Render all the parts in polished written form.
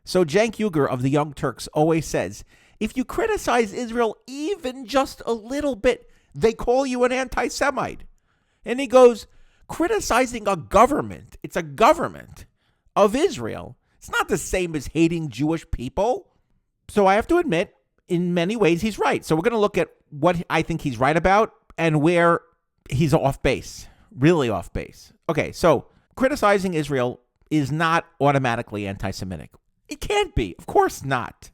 So Cenk Uygur of the Young Turks always says, if you criticize Israel even just a little bit, they call you an anti-Semite. And he goes, criticizing a government, it's a government of Israel. It's not the same as hating Jewish people. So I have to admit, in many ways, he's right. So we're going to look at what I think he's right about and where he's off base, really off base. Okay, so criticizing Israel is not automatically anti-Semitic. It can't be. Of course not.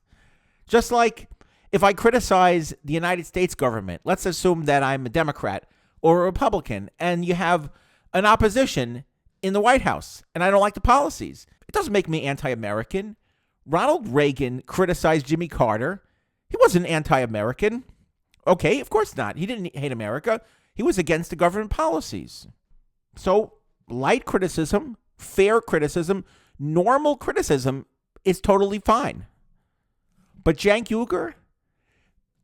Just like if I criticize the United States government, let's assume that I'm a Democrat or a Republican, and you have an opposition in the White House, and I don't like the policies. It doesn't make me anti-American. Ronald Reagan criticized Jimmy Carter. He wasn't anti-American. Okay, of course not. He didn't hate America. He was against the government policies. So light criticism, fair criticism, normal criticism is totally fine. But Cenk Uygur,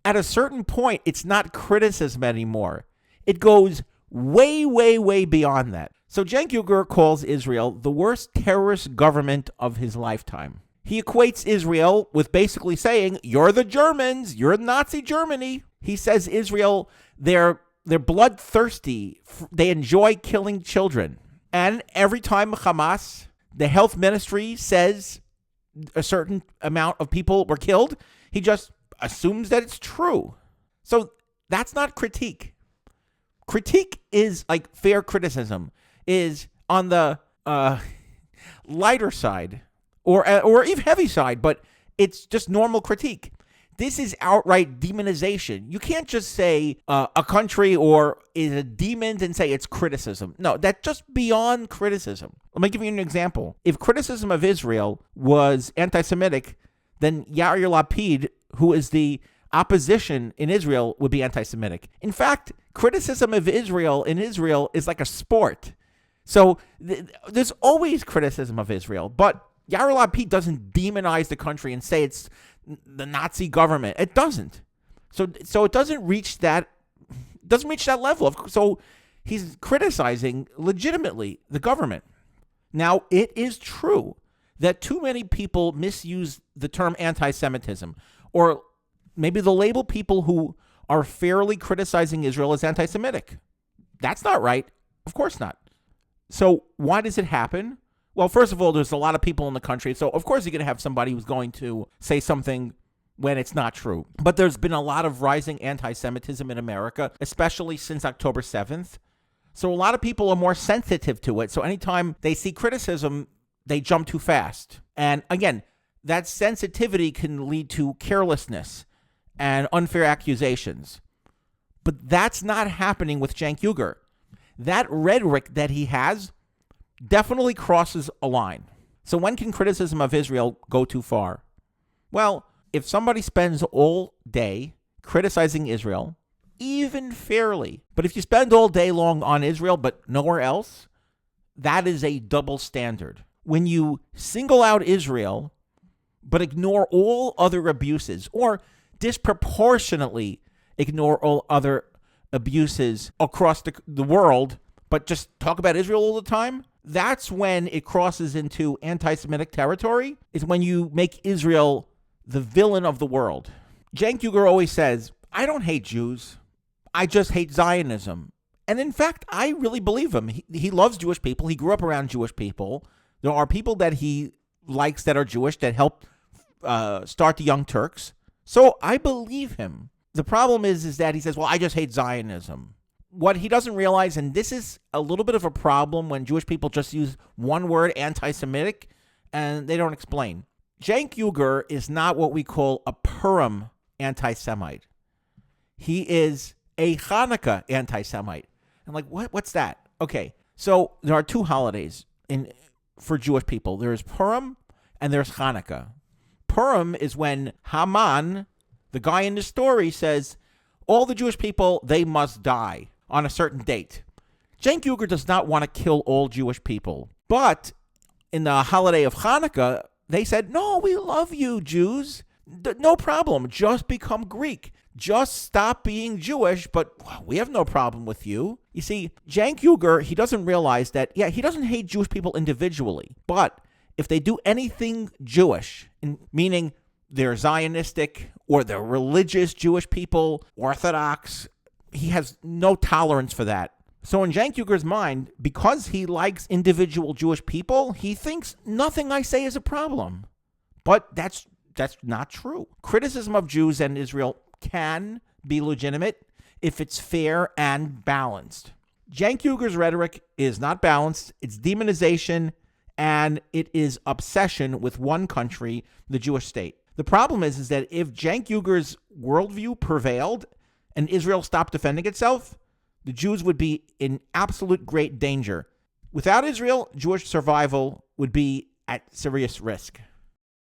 at a certain point, it's not criticism anymore. It goes way, way, way beyond that. So Cenk Uygur calls Israel the worst terrorist government of his lifetime. He equates Israel with basically saying, you're the Germans, you're Nazi Germany. He says Israel, they're bloodthirsty. They enjoy killing children. And every time Hamas, the health ministry, says a certain amount of people were killed, he just assumes that it's true. So that's not critique. Critique is like fair criticism, is on the lighter side or even heavy side, but it's just normal critique. This is outright demonization. You can't just say a country or is a demon and say it's criticism. No, that's just beyond criticism. Let me give you an example. If criticism of Israel was anti-Semitic, then Yair Lapid, who is the opposition in Israel, would be anti-Semitic. In fact, criticism of Israel in Israel is like a sport. So there's always criticism of Israel, but Yair Lapid doesn't demonize the country and say it's the Nazi government. It doesn't. So it doesn't reach that level. So he's criticizing legitimately the government. Now, it is true that too many people misuse the term anti-Semitism, or maybe they'll label people who are fairly criticizing Israel as anti-Semitic. That's not right. Of course not. So why does it happen? Well, first of all, there's a lot of people in the country, so of course you're going to have somebody who's going to say something when it's not true. But there's been a lot of rising anti-Semitism in America, especially since October 7th. So a lot of people are more sensitive to it. So anytime they see criticism, they jump too fast. And again, that sensitivity can lead to carelessness and unfair accusations. But that's not happening with Cenk Uygur. That rhetoric that he has definitely crosses a line. So when can criticism of Israel go too far? Well, if somebody spends all day criticizing Israel, even fairly, but if you spend all day long on Israel but nowhere else, that is a double standard. When you single out Israel but ignore all other abuses, or disproportionately ignore all other abuses across the world, but just talk about Israel all the time, that's when it crosses into anti-Semitic territory, is when you make Israel the villain of the world. Cenk Uygur always says, I don't hate Jews. I just hate Zionism. And in fact, I really believe him. He loves Jewish people. He grew up around Jewish people. There are people that he likes that are Jewish that helped start the Young Turks. So I believe him. The problem is that he says, well, I just hate Zionism. What he doesn't realize, and this is a little bit of a problem when Jewish people just use one word, anti-Semitic, and they don't explain. Cenk Uygur is not what we call a Purim anti-Semite. He is a Hanukkah anti-Semite. I'm like, what's that? Okay, so there are two holidays for Jewish people. There's Purim and there's Hanukkah. Purim is when Haman, the guy in the story, says, all the Jewish people, they must die on a certain date. Cenk Uygur does not want to kill all Jewish people. But in the holiday of Hanukkah, they said, no, we love you, Jews. No problem. Just become Greek. Just stop being Jewish, but we have no problem with you. You see, Cenk Uygur, he doesn't realize that, he doesn't hate Jewish people individually, but if they do anything Jewish, meaning they're Zionistic or they're religious Jewish people, Orthodox, he has no tolerance for that. So in Cenk Uygur's mind, because he likes individual Jewish people, he thinks nothing I say is a problem. But that's not true. Criticism of Jews and Israel can be legitimate if it's fair and balanced. Cenk Uygur's rhetoric is not balanced. It's demonization, and it is obsession with one country, the Jewish state. The problem is that if Cenk Uygur's worldview prevailed and Israel stopped defending itself, the Jews would be in absolute great danger. Without Israel, Jewish survival would be at serious risk.